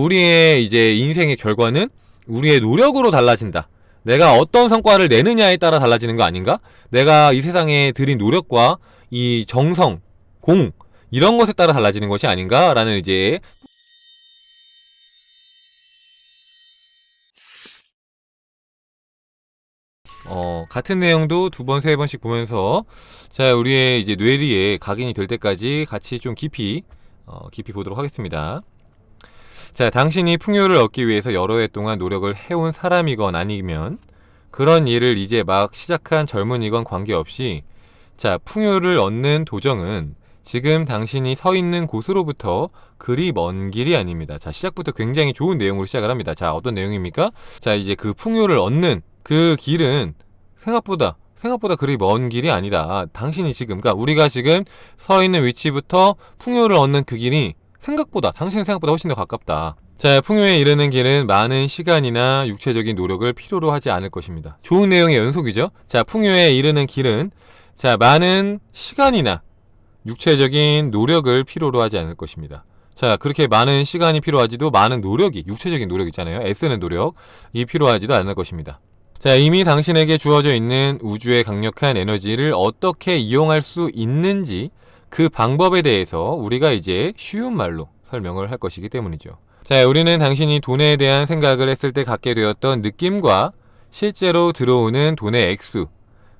우리의 이제 인생의 결과는 우리의 노력으로 달라진다. 내가 어떤 성과를 내느냐에 따라 달라지는 거 아닌가? 내가 이 세상에 들인 노력과 이 정성, 공 이런 것에 따라 달라지는 것이 아닌가라는 이제 같은 내용도 두 번, 세 번씩 보면서 자, 우리의 이제 뇌리에 각인이 될 때까지 같이 좀 깊이 보도록 하겠습니다. 자, 당신이 풍요를 얻기 위해서 여러 해 동안 노력을 해온 사람이건 아니면 그런 일을 이제 막 시작한 젊은이건 관계없이 자, 풍요를 얻는 도정은 지금 당신이 서 있는 곳으로부터 그리 먼 길이 아닙니다. 자, 시작부터 굉장히 좋은 내용으로 시작을 합니다. 자, 어떤 내용입니까? 자, 이제 그 풍요를 얻는 그 길은 생각보다 그리 먼 길이 아니다. 당신이 지금, 그러니까 우리가 지금 서 있는 위치부터 풍요를 얻는 그 길이 당신의 생각보다 훨씬 더 가깝다. 자, 풍요에 이르는 길은 많은 시간이나 육체적인 노력을 필요로 하지 않을 것입니다. 좋은 내용의 연속이죠. 자, 풍요에 이르는 길은 자, 많은 시간이나 육체적인 노력을 필요로 하지 않을 것입니다. 자, 그렇게 많은 시간이 필요하지도 많은 노력이, 육체적인 노력 있잖아요. 애쓰는 노력이 필요하지도 않을 것입니다. 자, 이미 당신에게 주어져 있는 우주의 강력한 에너지를 어떻게 이용할 수 있는지 그 방법에 대해서 우리가 이제 쉬운 말로 설명을 할 것이기 때문이죠. 자, 우리는 당신이 돈에 대한 생각을 했을 때 갖게 되었던 느낌과 실제로 들어오는 돈의 액수,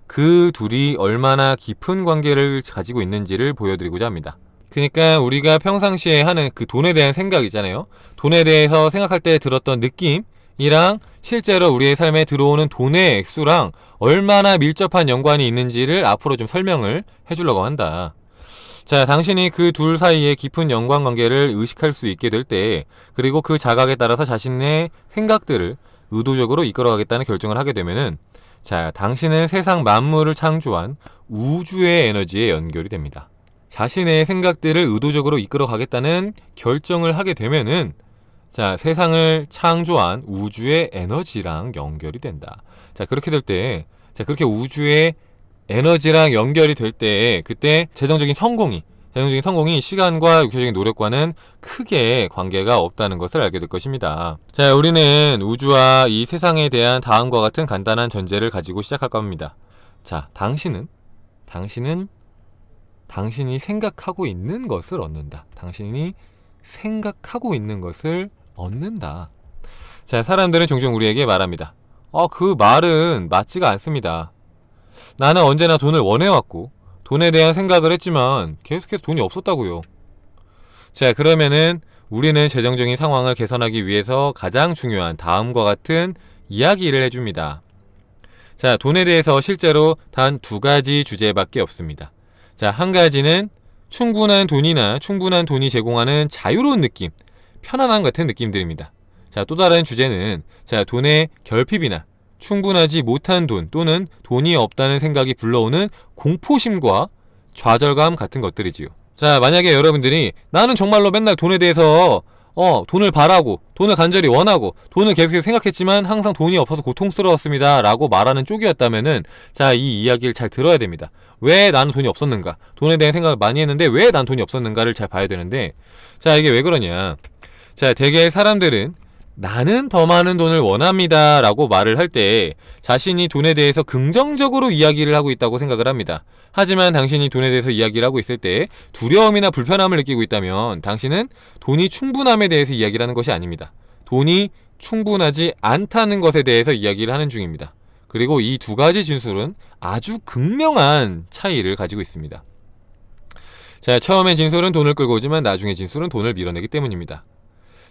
그 둘이 얼마나 깊은 관계를 가지고 있는지를 보여드리고자 합니다. 그러니까 우리가 평상시에 하는 그 돈에 대한 생각 있잖아요. 돈에 대해서 생각할 때 들었던 느낌이랑 실제로 우리의 삶에 들어오는 돈의 액수랑 얼마나 밀접한 연관이 있는지를 앞으로 좀 설명을 해주려고 한다. 자, 당신이 그 둘 사이의 깊은 연관관계를 의식할 수 있게 될 때, 그리고 그 자각에 따라서 자신의 생각들을 의도적으로 이끌어가겠다는 결정을 하게 되면은 자, 당신은 세상 만물을 창조한 우주의 에너지에 연결이 됩니다. 자신의 생각들을 의도적으로 이끌어가겠다는 결정을 하게 되면은 자, 세상을 창조한 우주의 에너지랑 연결이 된다. 자, 그렇게 될 때, 자, 그렇게 우주의 에너지랑 연결이 될 때, 그때 재정적인 성공이 시간과 육체적인 노력과는 크게 관계가 없다는 것을 알게 될 것입니다. 자, 우리는 우주와 이 세상에 대한 다음과 같은 간단한 전제를 가지고 시작할 겁니다. 자, 당신이 생각하고 있는 것을 얻는다. 당신이 생각하고 있는 것을 얻는다. 자, 사람들은 종종 우리에게 말합니다. 그 말은 맞지가 않습니다. 나는 언제나 돈을 원해왔고 돈에 대한 생각을 했지만 계속해서 돈이 없었다고요. 자, 그러면은 우리는 재정적인 상황을 개선하기 위해서 가장 중요한 다음과 같은 이야기를 해줍니다. 자, 돈에 대해서 실제로 단 두 가지 주제밖에 없습니다. 자, 한 가지는 충분한 돈이 제공하는 자유로운 느낌, 편안함 같은 느낌들입니다. 자, 또 다른 주제는 자, 돈의 결핍이나 충분하지 못한 돈 또는 돈이 없다는 생각이 불러오는 공포심과 좌절감 같은 것들이지요. 자, 만약에 여러분들이 나는 정말로 맨날 돈에 대해서 돈을 바라고 돈을 간절히 원하고 돈을 계속해서 생각했지만 항상 돈이 없어서 고통스러웠습니다 라고 말하는 쪽이었다면은 자, 이 이야기를 잘 들어야 됩니다. 왜 나는 돈이 없었는가, 돈에 대한 생각을 많이 했는데 왜 난 돈이 없었는가를 잘 봐야 되는데, 자, 이게 왜 그러냐. 자, 대개 사람들은 나는 더 많은 돈을 원합니다 라고 말을 할 때 자신이 돈에 대해서 긍정적으로 이야기를 하고 있다고 생각을 합니다. 하지만 당신이 돈에 대해서 이야기를 하고 있을 때 두려움이나 불편함을 느끼고 있다면 당신은 돈이 충분함에 대해서 이야기를 하는 것이 아닙니다. 돈이 충분하지 않다는 것에 대해서 이야기를 하는 중입니다. 그리고 이 두 가지 진술은 아주 극명한 차이를 가지고 있습니다. 자, 처음엔 진술은 돈을 끌고 오지만 나중에 진술은 돈을 밀어내기 때문입니다.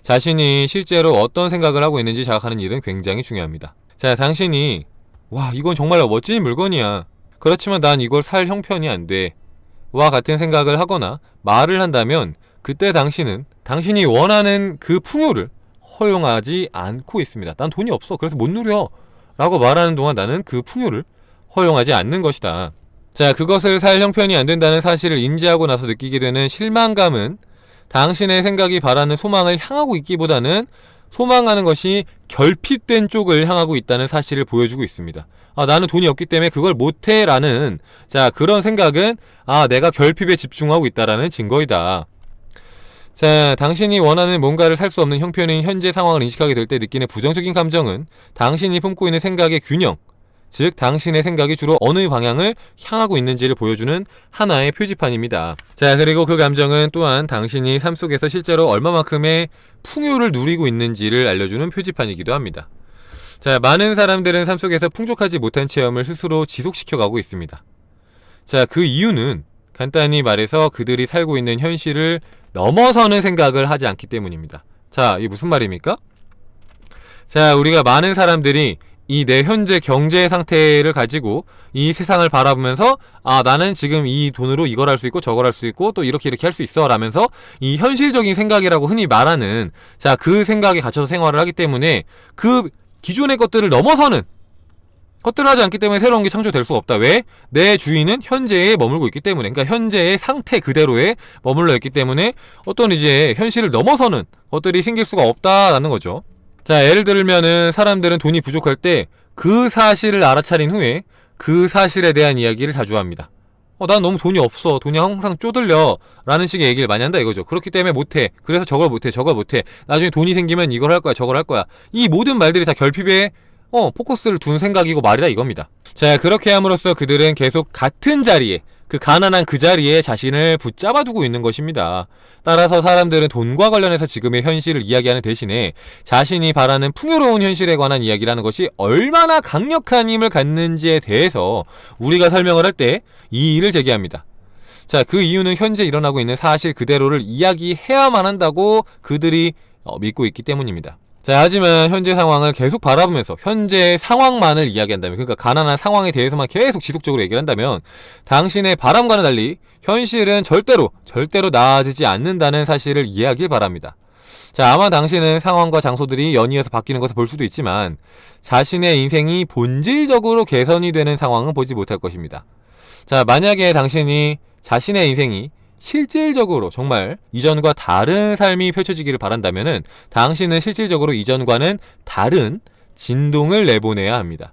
자신이 실제로 어떤 생각을 하고 있는지 자각하는 일은 굉장히 중요합니다. 자, 당신이 와, 이건 정말 멋진 물건이야. 그렇지만 난 이걸 살 형편이 안 돼. 와 같은 생각을 하거나 말을 한다면 그때 당신이 원하는 그 풍요를 허용하지 않고 있습니다. 난 돈이 없어. 그래서 못 누려. 라고 말하는 동안 나는 그 풍요를 허용하지 않는 것이다. 자, 그것을 살 형편이 안 된다는 사실을 인지하고 나서 느끼게 되는 실망감은 당신의 생각이 바라는 소망을 향하고 있기보다는 소망하는 것이 결핍된 쪽을 향하고 있다는 사실을 보여주고 있습니다. 나는 돈이 없기 때문에 그걸 못해 라는 자, 그런 생각은 내가 결핍에 집중하고 있다라는 증거이다. 자, 당신이 원하는 뭔가를 살 수 없는 형편인 현재 상황을 인식하게 될 때 느끼는 부정적인 감정은 당신이 품고 있는 생각의 균형, 즉 당신의 생각이 주로 어느 방향을 향하고 있는지를 보여주는 하나의 표지판입니다. 자, 그리고 그 감정은 또한 당신이 삶 속에서 실제로 얼마만큼의 풍요를 누리고 있는지를 알려주는 표지판이기도 합니다. 자, 많은 사람들은 삶 속에서 풍족하지 못한 체험을 스스로 지속시켜가고 있습니다. 자, 그 이유는 간단히 말해서 그들이 살고 있는 현실을 넘어서는 생각을 하지 않기 때문입니다. 자, 이게 무슨 말입니까? 자, 우리가 많은 사람들이 이 내 현재 경제 상태를 가지고 이 세상을 바라보면서 나는 지금 이 돈으로 이걸 할 수 있고 저걸 할 수 있고 또 이렇게 할 수 있어 라면서 이 현실적인 생각이라고 흔히 말하는 자, 그 생각에 갇혀서 생활을 하기 때문에 그 기존의 것들을 넘어서는 것들을 하지 않기 때문에 새로운 게 창조될 수가 없다. 왜? 내 주인은 현재에 머물고 있기 때문에, 그러니까 현재의 상태 그대로에 머물러 있기 때문에 어떤 이제 현실을 넘어서는 것들이 생길 수가 없다라는 거죠. 자, 예를 들면은 사람들은 돈이 부족할 때 그 사실을 알아차린 후에 그 사실에 대한 이야기를 자주 합니다. 난 너무 돈이 없어. 돈이 항상 쪼들려. 라는 식의 얘기를 많이 한다 이거죠. 그렇기 때문에 못해. 그래서 저걸 못해. 저걸 못해. 나중에 돈이 생기면 이걸 할 거야. 저걸 할 거야. 이 모든 말들이 다 결핍에 포커스를 둔 생각이고 말이다 이겁니다. 자, 그렇게 함으로써 그들은 계속 같은 자리에, 그 가난한 그 자리에 자신을 붙잡아 두고 있는 것입니다. 따라서 사람들은 돈과 관련해서 지금의 현실을 이야기하는 대신에 자신이 바라는 풍요로운 현실에 관한 이야기라는 것이 얼마나 강력한 힘을 갖는지에 대해서 우리가 설명을 할 때 이 일을 제기합니다. 자, 그 이유는 현재 일어나고 있는 사실 그대로를 이야기해야만 한다고 그들이 믿고 있기 때문입니다. 자, 하지만 현재 상황을 계속 바라보면서 현재 상황만을 이야기한다면, 그러니까 가난한 상황에 대해서만 계속 지속적으로 얘기를 한다면 당신의 바람과는 달리 현실은 절대로 나아지지 않는다는 사실을 이해하길 바랍니다. 자, 아마 당신은 상황과 장소들이 연이어서 바뀌는 것을 볼 수도 있지만 자신의 인생이 본질적으로 개선이 되는 상황은 보지 못할 것입니다. 자, 만약에 당신이 자신의 인생이 실질적으로 정말 이전과 다른 삶이 펼쳐지기를 바란다면은 당신은 실질적으로 이전과는 다른 진동을 내보내야 합니다.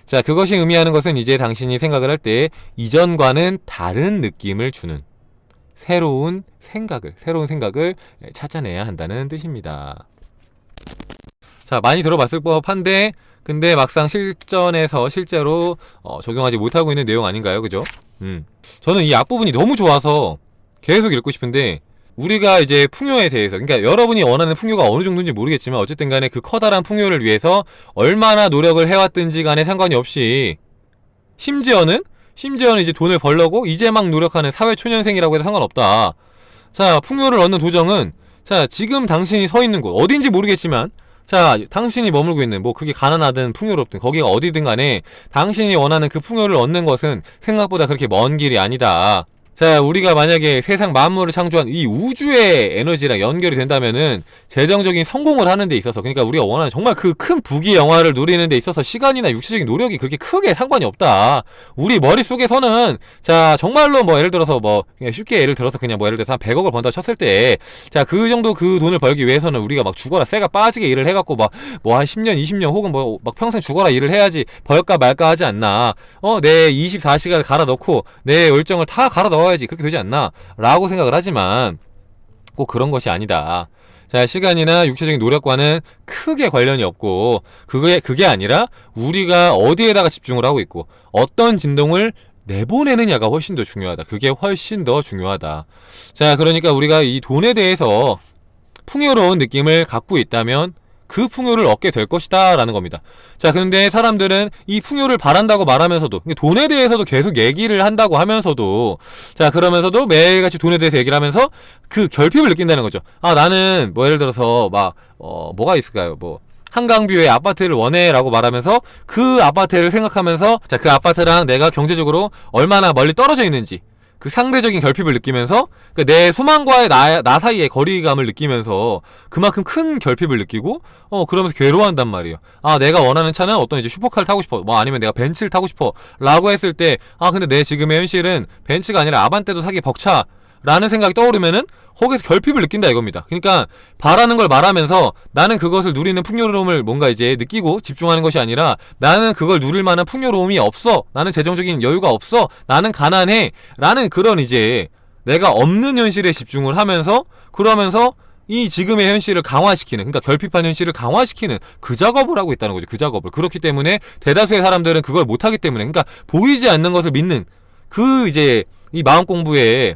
자, 그것이 의미하는 것은 이제 당신이 생각을 할 때 이전과는 다른 느낌을 주는 새로운 생각을 찾아내야 한다는 뜻입니다. 자, 많이 들어봤을 법한데 근데 막상 실전에서 실제로 적용하지 못하고 있는 내용 아닌가요? 그죠? 저는 이 앞부분이 너무 좋아서 계속 읽고 싶은데, 우리가 이제 풍요에 대해서, 그러니까 여러분이 원하는 풍요가 어느 정도인지 모르겠지만 어쨌든 간에 그 커다란 풍요를 위해서 얼마나 노력을 해왔든지 간에 상관이 없이 심지어는 이제 돈을 벌려고 이제 막 노력하는 사회초년생이라고 해도 상관없다. 자, 풍요를 얻는 도정은 자, 지금 당신이 서 있는 곳 어딘지 모르겠지만 자, 당신이 머물고 있는 그게 가난하든 풍요롭든 거기가 어디든 간에 당신이 원하는 그 풍요를 얻는 것은 생각보다 그렇게 먼 길이 아니다. 자, 우리가 만약에 세상 만물을 창조한 이 우주의 에너지랑 연결이 된다면은 재정적인 성공을 하는 데 있어서, 그러니까 우리가 원하는 정말 그 큰 부귀 영화를 누리는 데 있어서 시간이나 육체적인 노력이 그렇게 크게 상관이 없다. 우리 머릿속에서는 자, 정말로 예를 들어서 그냥 쉽게 예를 들어서 그냥 예를 들어서 한 100억을 번다고 쳤을 때 자, 그 정도 그 돈을 벌기 위해서는 우리가 막 죽어라 쇠가 빠지게 일을 해갖고 한 10년 20년 혹은 막 평생 죽어라 일을 해야지 벌까 말까 하지 않나. 내 24시간을 갈아 넣고 내 열정을 다 갈아 넣어 야지 그렇게 되지 않나 라고 생각을 하지만 꼭 그런 것이 아니다. 자, 시간이나 육체적인 노력과는 크게 관련이 없고 그게 아니라 우리가 어디에다가 집중을 하고 있고 어떤 진동을 내보내느냐가 훨씬 더 중요하다. 그게 훨씬 더 중요하다. 자, 그러니까 우리가 이 돈에 대해서 풍요로운 느낌을 갖고 있다면 그 풍요를 얻게 될 것이다 라는 겁니다. 자, 그런데 사람들은 이 풍요를 바란다고 말하면서도 돈에 대해서도 계속 얘기를 한다고 하면서도 자, 그러면서도 매일같이 돈에 대해서 얘기를 하면서 그 결핍을 느낀다는 거죠. 나는 예를 들어서 뭐가 있을까요? 한강뷰의 아파트를 원해 라고 말하면서 그 아파트를 생각하면서 자, 그 아파트랑 내가 경제적으로 얼마나 멀리 떨어져 있는지 그 상대적인 결핍을 느끼면서 내 소망과의 나 사이의 거리감을 느끼면서 그만큼 큰 결핍을 느끼고 그러면서 괴로워한단 말이에요. 내가 원하는 차는 어떤 이제 슈퍼카를 타고 싶어, 아니면 내가 벤츠를 타고 싶어 라고 했을 때 근데 내 지금의 현실은 벤츠가 아니라 아반떼도 사기 벅차 라는 생각이 떠오르면은 거기서 결핍을 느낀다 이겁니다. 그러니까 바라는 걸 말하면서 나는 그것을 누리는 풍요로움을 뭔가 이제 느끼고 집중하는 것이 아니라 나는 그걸 누릴 만한 풍요로움이 없어, 나는 재정적인 여유가 없어, 나는 가난해 라는 그런 이제 내가 없는 현실에 집중을 하면서 그러면서 이 지금의 현실을 강화시키는, 그러니까 결핍한 현실을 강화시키는 그 작업을 하고 있다는 거죠. 그 작업을. 그렇기 때문에 대다수의 사람들은 그걸 못하기 때문에, 그러니까 보이지 않는 것을 믿는 그 이제 이 마음 공부에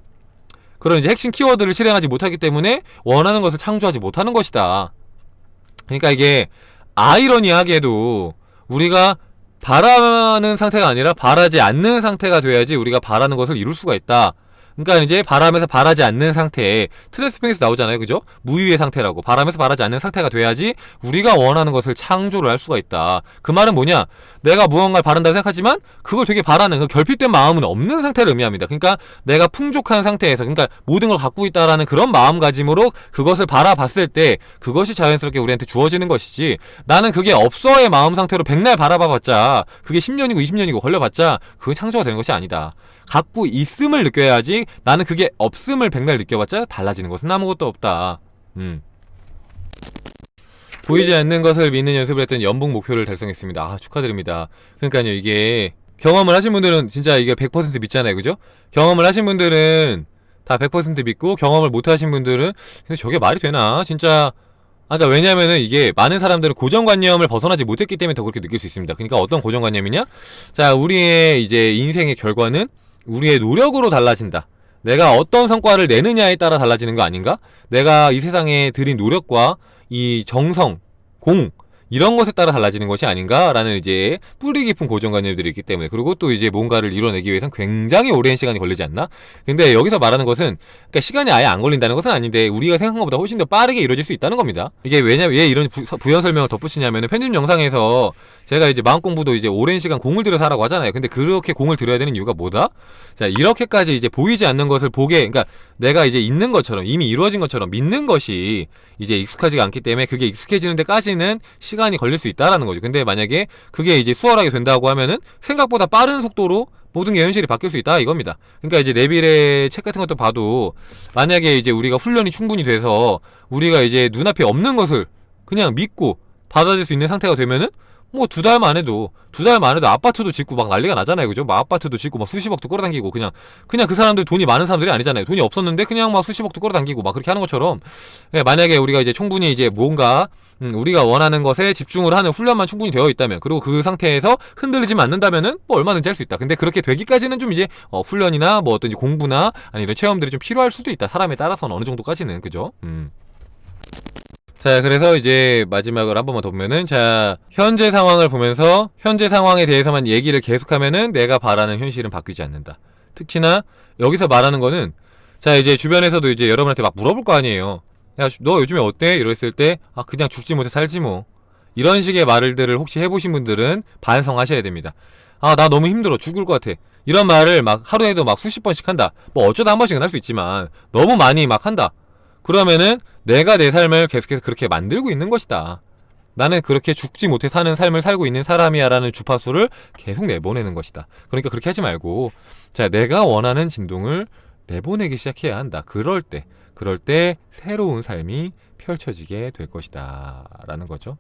그런 이제 핵심 키워드를 실행하지 못하기 때문에 원하는 것을 창조하지 못하는 것이다. 그러니까 이게 아이러니하게도 우리가 바라는 상태가 아니라 바라지 않는 상태가 돼야지 우리가 바라는 것을 이룰 수가 있다. 그러니까 이제 바람에서 바라지 않는 상태, 트랜스페이스 나오잖아요, 그죠? 무위의 상태라고. 바람에서 바라지 않는 상태가 돼야지 우리가 원하는 것을 창조를 할 수가 있다. 그 말은 뭐냐? 내가 무언가를 바란다고 생각하지만 그걸 되게 바라는 그 결핍된 마음은 없는 상태를 의미합니다. 그러니까 내가 풍족한 상태에서, 그러니까 모든 걸 갖고 있다라는 그런 마음가짐으로 그것을 바라봤을 때 그것이 자연스럽게 우리한테 주어지는 것이지, 나는 그게 없어의 마음 상태로 백날 바라봐봤자, 그게 10년이고 20년이고 걸려봤자 그게 창조가 되는 것이 아니다. 갖고 있음을 느껴야지, 나는 그게 없음을 백날 느껴봤자 달라지는 것은 아무것도 없다. 보이지 않는 것을 믿는 연습을 했던 연봉 목표를 달성했습니다. 아, 축하드립니다. 그러니까요, 이게 경험을 하신 분들은 진짜 이게 100% 믿잖아요, 그죠? 경험을 하신 분들은 다 100% 믿고, 경험을 못 하신 분들은 근데 저게 말이 되나? 진짜. 그러니까 왜냐면은 이게 많은 사람들은 고정관념을 벗어나지 못했기 때문에 더 그렇게 느낄 수 있습니다. 그러니까 어떤 고정관념이냐? 자, 우리의 이제 인생의 결과는 우리의 노력으로 달라진다. 내가 어떤 성과를 내느냐에 따라 달라지는 거 아닌가? 내가 이 세상에 들인 노력과 이 정성, 공, 이런 것에 따라 달라지는 것이 아닌가라는 이제 뿌리 깊은 고정관념들이 있기 때문에, 그리고 또 이제 뭔가를 이뤄내기 위해서는 굉장히 오랜 시간이 걸리지 않나? 근데 여기서 말하는 것은, 그러니까 시간이 아예 안 걸린다는 것은 아닌데 우리가 생각한 것보다 훨씬 더 빠르게 이루어질 수 있다는 겁니다. 이게 왜냐면 왜 이런 부연 설명을 덧붙이냐면은, 편집 영상에서 제가 이제 마음 공부도 이제 오랜 시간 공을 들여서 하라고 하잖아요. 근데 그렇게 공을 들여야 되는 이유가 뭐다? 자, 이렇게까지 이제 보이지 않는 것을 보게, 그러니까 내가 이제 있는 것처럼, 이미 이루어진 것처럼 믿는 것이 이제 익숙하지가 않기 때문에 그게 익숙해지는 데까지는 시간이 걸릴 수 있다라는 거죠. 근데 만약에 그게 이제 수월하게 된다고 하면은 생각보다 빠른 속도로 모든 게 현실이 바뀔 수 있다 이겁니다. 그러니까 이제 네빌의 책 같은 것도 봐도, 만약에 이제 우리가 훈련이 충분히 돼서 우리가 이제 눈앞에 없는 것을 그냥 믿고 받아들일 수 있는 상태가 되면은 뭐 두 달만 해도 아파트도 짓고 막 난리가 나잖아요, 그죠? 막 아파트도 짓고 막 수십억도 끌어당기고, 그냥 그 사람들 돈이 많은 사람들이 아니잖아요. 돈이 없었는데 그냥 막 수십억도 끌어당기고 막 그렇게 하는 것처럼, 만약에 우리가 이제 충분히 이제 뭔가 우리가 원하는 것에 집중을 하는 훈련만 충분히 되어 있다면, 그리고 그 상태에서 흔들리지만 않는다면은 뭐 얼마든지 할 수 있다. 근데 그렇게 되기까지는 좀 이제 훈련이나 뭐 어떤 공부나 아니 이런 체험들이 좀 필요할 수도 있다. 사람에 따라서는 어느 정도까지는, 그죠? 자, 그래서 이제 마지막으로 한 번만 더 보면은, 자, 현재 상황을 보면서 현재 상황에 대해서만 얘기를 계속하면은 내가 바라는 현실은 바뀌지 않는다. 특히나 여기서 말하는 거는, 자, 이제 주변에서도 이제 여러분한테 막 물어볼 거 아니에요. 야, 너 요즘에 어때? 이랬을 때, 아, 그냥 죽지 못해 살지 뭐. 이런 식의 말들을 혹시 해보신 분들은 반성하셔야 됩니다. 아, 나 너무 힘들어. 죽을 것 같아. 이런 말을 막 하루에도 막 수십 번씩 한다. 뭐 어쩌다 한 번씩은 할 수 있지만 너무 많이 막 한다. 그러면은 내가 내 삶을 계속해서 그렇게 만들고 있는 것이다. 나는 그렇게 죽지 못해 사는 삶을 살고 있는 사람이야 라는 주파수를 계속 내보내는 것이다. 그러니까 그렇게 하지 말고, 자, 내가 원하는 진동을 내보내기 시작해야 한다. 그럴 때 새로운 삶이 펼쳐지게 될 것이다 라는 거죠.